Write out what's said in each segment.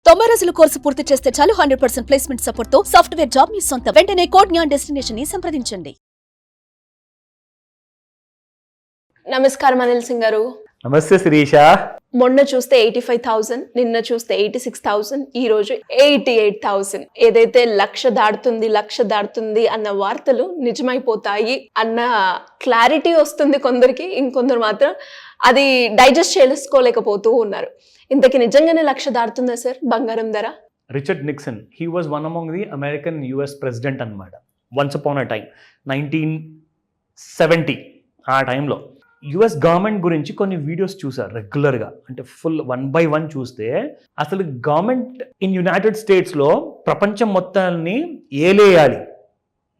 90 రోజుల కోర్సు పూర్తి చేస్తే చాలు 100% ప్లేస్మెంట్ సపోర్ట్ తో సాఫ్ట్వేర్ జాబ్ మీ సొంతం. వెంటనే కోడ్ జ్ఞాన్ డెస్టినేషన్ ని సంప్రదించండి. నమస్కారం అనిల్ సింగ్ గారు. నమస్తే శిరీష. మొన్న చూస్తే 85,000, నిన్న చూస్తే 86,000, ఈ రోజు 88,000. ఏదైతే లక్ష దాటుతుంది అన్న వార్తలు నిజమైపోతాయి అన్న క్లారిటీ వస్తుంది కొందరికి, ఇంకొందరు మాత్రం అది డైజెస్ట్ చేసుకోలేకపోతూ ఉన్నారు. ఇంతకీ నిజంగానే లక్ష దాటుతుందా సార్ బంగారం ధర? Richard Nixon, he was one among the American US president అనమాట. వన్స్ అపాన్ అ టైం 1970 ఆ టైంలో యుఎస్ గవర్నమెంట్ గురించి కొన్ని వీడియోస్ చూసారు రెగ్యులర్గా. అంటే ఫుల్ 1 by 1 చూస్తే అసలు గవర్నమెంట్ ఇన్ యునైటెడ్ స్టేట్స్లో ప్రపంచం మొత్తాన్ని ఏలేయాలి,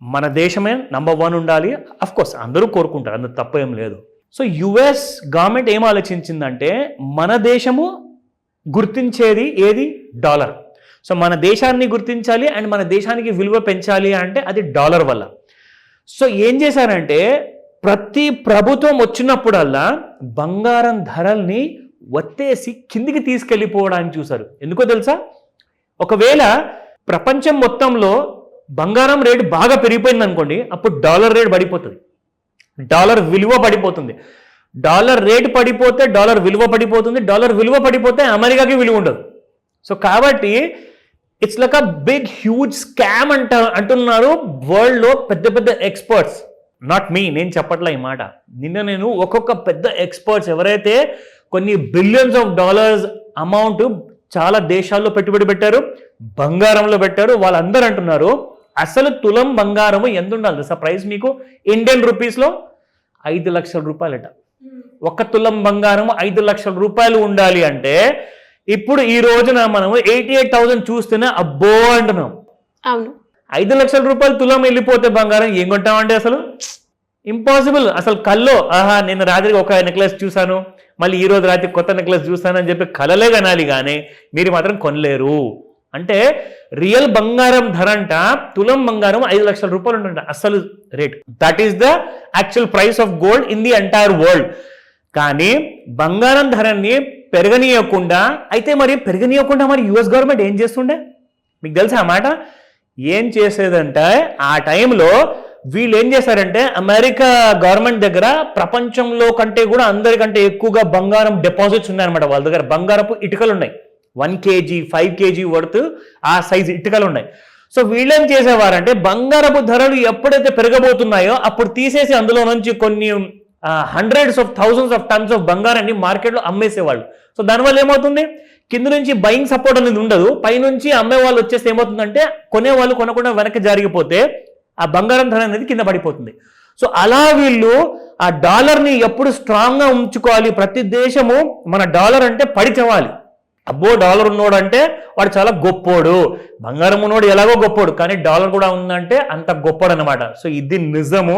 మన దేశమే నంబర్ 1 ఉండాలి. అఫ్ కోర్స్ అందరూ కోరుకుంటారు, అందులో తప్ప ఏం లేదు. సో యుఎస్ గవర్నమెంట్ ఏం ఆలోచించిందంటే మన దేశము గుర్తించేది ఏది? డాలర్. సో మన దేశాన్ని గుర్తించాలి అండ్ మన దేశానికి విలువ పెంచాలి అంటే అది డాలర్ వల్ల. సో ఏం చేశారంటే ప్రతి ప్రభుత్వం వచ్చినప్పుడల్లా బంగారం ధరల్ని ఒత్తేసి కిందికి తీసుకెళ్ళిపోవడానికి చూశారు. ఎందుకో తెలుసా? ఒకవేళ ప్రపంచం మొత్తంలో బంగారం రేటు బాగా పెరిగిపోయింది అనుకోండి, అప్పుడు డాలర్ రేటు పడిపోతుంది, డాలర్ విలువ పడిపోతుంది. డాలర్ రేటు పడిపోతే డాలర్ విలువ పడిపోతుంది, డాలర్ విలువ పడిపోతే అమెరికాకి విలువ ఉండదు. సో కాబట్టి it's like a big huge scam అంటున్నారు వరల్డ్లో పెద్ద పెద్ద ఎక్స్పర్ట్స్. నాట్ మీ, నేను చెప్పట్లే ఈ మాట. నిన్న నేను ఒక్కొక్క పెద్ద ఎక్స్పర్ట్స్ ఎవరైతే కొన్ని బిలియన్స్ ఆఫ్ డాలర్స్ అమౌంట్ చాలా దేశాల్లో పెట్టుబడి పెట్టారు, బంగారంలో పెట్టారు, వాళ్ళందరూ అంటున్నారు అసలు తులం బంగారము ఎంత ఉండాలి తెలుసా ప్రైస్ మీకు? ఇండియన్ రూపీస్లో 5 లక్షల రూపాయలట. ఒక తులం బంగారం 5 లక్షల రూపాయలు ఉండాలి అంటే ఇప్పుడు ఈ రోజున మనము 88,000 చూస్తేనే అబ్బో అంటున్నాం. అవును, 5 లక్షల రూపాయలు తులం వెళ్ళిపోతే బంగారం ఏం కొంటామంటే అసలు ఇంపాసిబుల్. అసలు కల్లో నేను రాత్రికి ఒక నెక్లెస్ చూశాను, మళ్ళీ ఈ రోజు రాత్రి కొత్త నెక్లెస్ చూస్తాను అని చెప్పి కలలే కనాలి, కానీ మీరు మాత్రం కొనలేరు. అంటే రియల్ బంగారం ధర అంట తులం బంగారం 5 లక్షల రూపాయలు ఉంటుంట అసలు rate. That is the actual price of gold in the entire world. కానీ బంగారం ధరని పెరగనీయకుండా మరి యుఎస్ గవర్నమెంట్ ఏం చేస్తుండే మీకు తెలుసా ఆ మాట? ఏం చేసేదంటే ఆ టైంలో వీళ్ళు ఏం చేశారంటే అమెరికా గవర్నమెంట్ దగ్గర ప్రపంచంలో కంటే కూడా అందరికంటే ఎక్కువగా బంగారం డిపాజిట్స్ ఉన్నాయన్నమాట. వాళ్ళ దగ్గర బంగారపు ఇటుకలు ఉన్నాయి, 1 kg 5 kg వర్త్ ఆ సైజు ఇటుకలు ఉన్నాయి. సో వీళ్ళేం చేసేవారంటే బంగారపు ధరలు ఎప్పుడైతే పెరగబోతున్నాయో అప్పుడు తీసేసి అందులో నుంచి కొన్ని hundreds of thousands of tons of బంగారాన్ని మార్కెట్లో అమ్మేసేవాళ్ళు. సో దానివల్ల ఏమవుతుంది, కింద నుంచి బయింగ్ సపోర్ట్ అనేది ఉండదు, పైనుంచి అమ్మే వాళ్ళు వచ్చేసి ఏమవుతుందంటే కొనేవాళ్ళు కొనకుండా వెనక్కి జరిగిపోతే ఆ బంగారం ధర అనేది కింద పడిపోతుంది. సో అలా వీళ్ళు ఆ డాలర్ని ఎప్పుడు స్ట్రాంగ్గా ఉంచుకోవాలి, ప్రతి దేశము మన డాలర్ అంటే పడి తెవాలి. అబ్బో డాలర్ ఉన్నోడు అంటే వాడు చాలా గొప్పోడు, బంగారం ఉన్నోడు ఎలాగో గొప్పోడు, కానీ డాలర్ కూడా ఉందంటే అంత గొప్పోడు అనమాట. సో ఇది నిజము.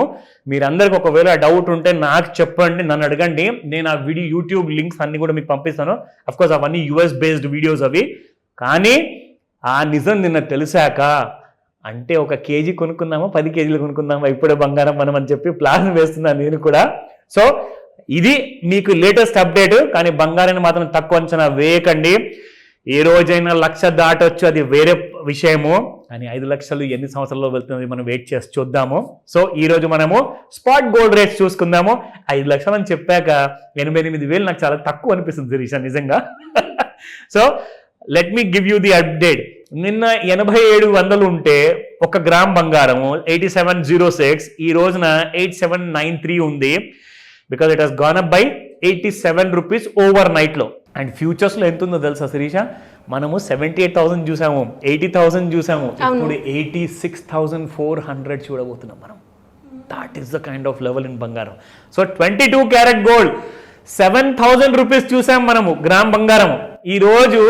మీరందరికి ఒకవేళ డౌట్ ఉంటే నాకు చెప్పండి, నన్ను అడగండి, నేను ఆ వీడియో యూట్యూబ్ లింక్స్ అన్ని కూడా మీకు పంపిస్తాను. అఫ్కోర్స్ అవన్నీ యూఎస్ బేస్డ్ వీడియోస్ అవి. కానీ ఆ నిజం నిన్న తెలిసాక అంటే 1 kg కొనుక్కుందామా 10 kgలు కొనుక్కుందామా ఇప్పుడే బంగారం మనం అని చెప్పి ప్లాన్ వేస్తున్నాను నేను కూడా. సో ఇది మీకు లేటెస్ట్ అప్డేట్. కానీ బంగారాన్ని మాత్రం తక్కువ అంచనా వేయకండి. ఏ రోజైనా 1,00,000 దాటొచ్చు, అది వేరే విషయము. కానీ 5 లక్షలు ఎన్ని సంవత్సరాల్లో వెళ్తుంది మనం వెయిట్ చేసి చూద్దాము. సో ఈ రోజు మనము స్పాట్ గోల్డ్ రేట్స్ చూసుకుందాము. 5 లక్షలు అని చెప్పాక 88,000 నాకు చాలా తక్కువ అనిపిస్తుంది శిరీష నిజంగా. So let me give you the update. నిన్న 8700 ఉంటే 1 గ్రామ్ బంగారము 8706, ఈ రోజున 8793 ఉంది. Because it has gone up by 87 rupees over నైట్లో. అండ్ ఫ్యూచర్స్లో ఎంత ఉందో తెలుసా శిరీష? మనము 78,000 చూసాము, 80,000 చూసాము, ఇప్పుడు 86,400 చూడబోతున్నాం మనం. That is the kind of level in బంగారం. సో 22 క్యారెట్ గోల్డ్ 7,000 రూపీస్ చూసాం మనము గ్రామ్ బంగారం. ఈరోజు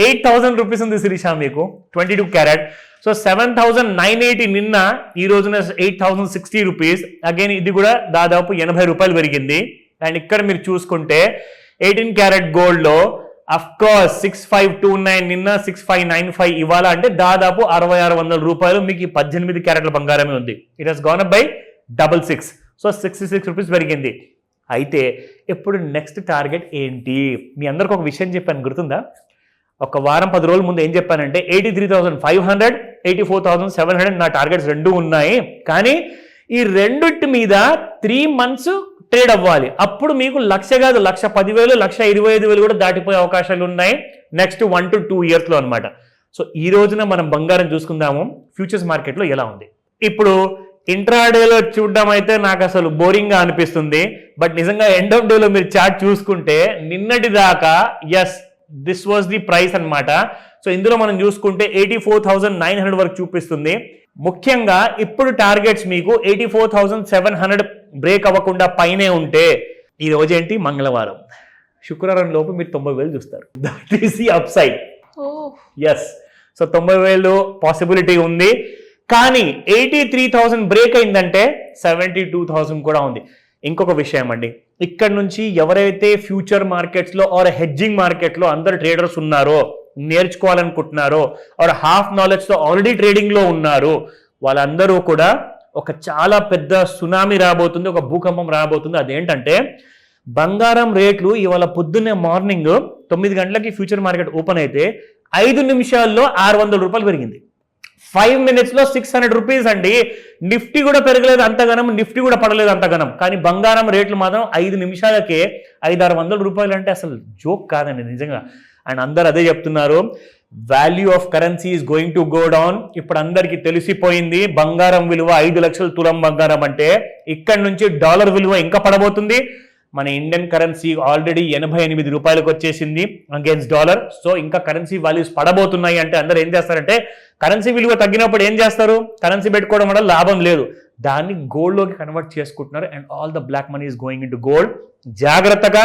8,000 రూపీస్ ఉంది శిరీష మీకు 22 క్యారెట్. సో 7,980 నిన్న, ఈ రోజున 8,060 రూపీస్. అగైన్ ఇది కూడా దాదాపు 80 రూపాయలు పెరిగింది. అండ్ ఇక్కడ మీరు చూసుకుంటే 18 క్యారెట్ గోల్డ్లో అఫ్కోర్స్ 6529 నిన్న, 6595 ఇవాళ, అంటే దాదాపు 6,600 రూపాయలు మీకు ఈ 18 క్యారెట్ల బంగారమే ఉంది. It has gone up by 66. So 66 rupees పెరిగింది. అయితే ఇప్పుడు నెక్స్ట్ టార్గెట్ ఏంటి? మీ అందరికి ఒక విషయం చెప్పాను గుర్తుందా? ఒక వారం 10 రోజుల ముందు ఏం చెప్పానంటే 83,500 84,700 నా టార్గెట్స్ రెండు ఉన్నాయి, కానీ ఈ రెండిటి మీద 3 months ట్రేడ్ అవ్వాలి. అప్పుడు మీకు 1,00,000 కాదు 1,10,000 1,25,000 కూడా దాటిపోయే అవకాశాలు ఉన్నాయి నెక్స్ట్ 1 to 2 years లో అనమాట. సో ఈ రోజున మనం బంగారం చూసుకుందాము ఫ్యూచర్స్ మార్కెట్లో ఎలా ఉంది. ఇప్పుడు ఇంట్రాడేలో చూడడం అయితే నాకు అసలు బోరింగ్ గా అనిపిస్తుంది, బట్ నిజంగా ఎండ్ ఆఫ్ డేలో మీరు చార్ట్ చూసుకుంటే నిన్నటి దాకా yes this was the price అన్నమాట. సో ఇందులో మనం చూసుకుంటే 84,900 వరకు చూపిస్తుంది. ముఖ్యంగా ఇప్పుడు టార్గెట్స్ మీకు 84,700 బ్రేక్ అవ్వకుండా పైనే ఉంటే, ఈ రోజు ఏంటి మంగళవారం, శుక్రవారం లోపు మీరు 90,000 చూస్తారు. That is the upside. Yes, so 90,000 possibility ఉంది. కానీ 83,000 బ్రేక్ అయిందంటే 72,000 కూడా ఉంది. ఇంకొక విషయం అండి, ఇక్కడ నుంచి ఎవరైతే ఫ్యూచర్ మార్కెట్స్లో ఆర్ హెడ్జింగ్ మార్కెట్లో అందరు ట్రేడర్స్ ఉన్నారో, నేర్చుకోవాలనుకుంటున్నారో ఆర్ హాఫ్ నాలెడ్జ్తో ఆల్రెడీ ట్రేడింగ్లో ఉన్నారు, వాళ్ళందరూ కూడా ఒక చాలా పెద్ద సునామీ రాబోతుంది, ఒక భూకంపం రాబోతుంది. అదేంటంటే బంగారం రేట్లు ఇవాళ పొద్దున్నే మార్నింగ్ 9 గంటలకి ఫ్యూచర్ మార్కెట్ ఓపెన్ అయితే 5 నిమిషాల్లో 600 రూపాయలు పెరిగింది. 5 minutes లో 600 రూపీస్ అండి. నిఫ్టీ కూడా పెరగలేదు అంతగనం, నిఫ్టీ కూడా పడలేదు అంతగనం, కానీ బంగారం రేట్లు మాత్రం 5 నిమిషాలకే 500-600 రూపాయలు అంటే అసలు జోక్ కాదండి నిజంగా. అండ్ అందరు అదే చెప్తున్నారు, value of currency is going to go down. ఇప్పుడు అందరికీ తెలిసిపోయింది బంగారం విలువ 5 లక్షల తులం బంగారం అంటే ఇక్కడ నుంచి డాలర్ విలువ ఇంకా పడబోతుంది. మన ఇండియన్ కరెన్సీ ఆల్రెడీ 88 రూపాయలకు వచ్చేసింది అగేన్స్ట్ డాలర్. సో ఇంకా కరెన్సీ వాల్యూస్ పడబోతున్నాయి అంటే అందరూ ఏం చేస్తారంటే కరెన్సీ విలువ తగ్గినప్పుడు ఏం చేస్తారు, కరెన్సీ పెట్టుకోవడం వల్ల లాభం లేదు, దాన్ని గోల్డ్లోకి కన్వర్ట్ చేసుకుంటున్నారు. And all the black money is going into gold. జాగ్రత్తగా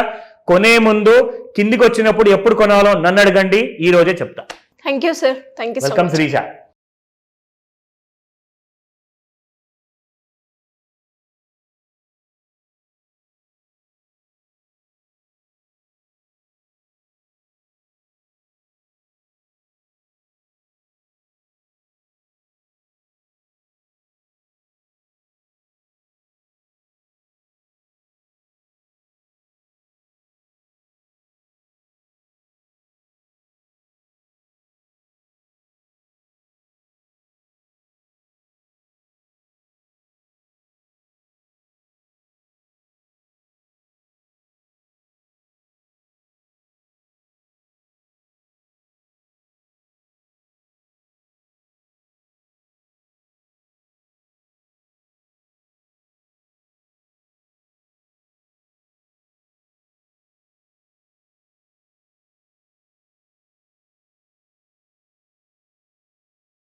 కొనే ముందు కిందికి వచ్చినప్పుడు ఎప్పుడు కొనాలో నన్ను అడగండి, ఈ రోజే చెప్తా. Thank you sir. Thank you. Welcome Srisha.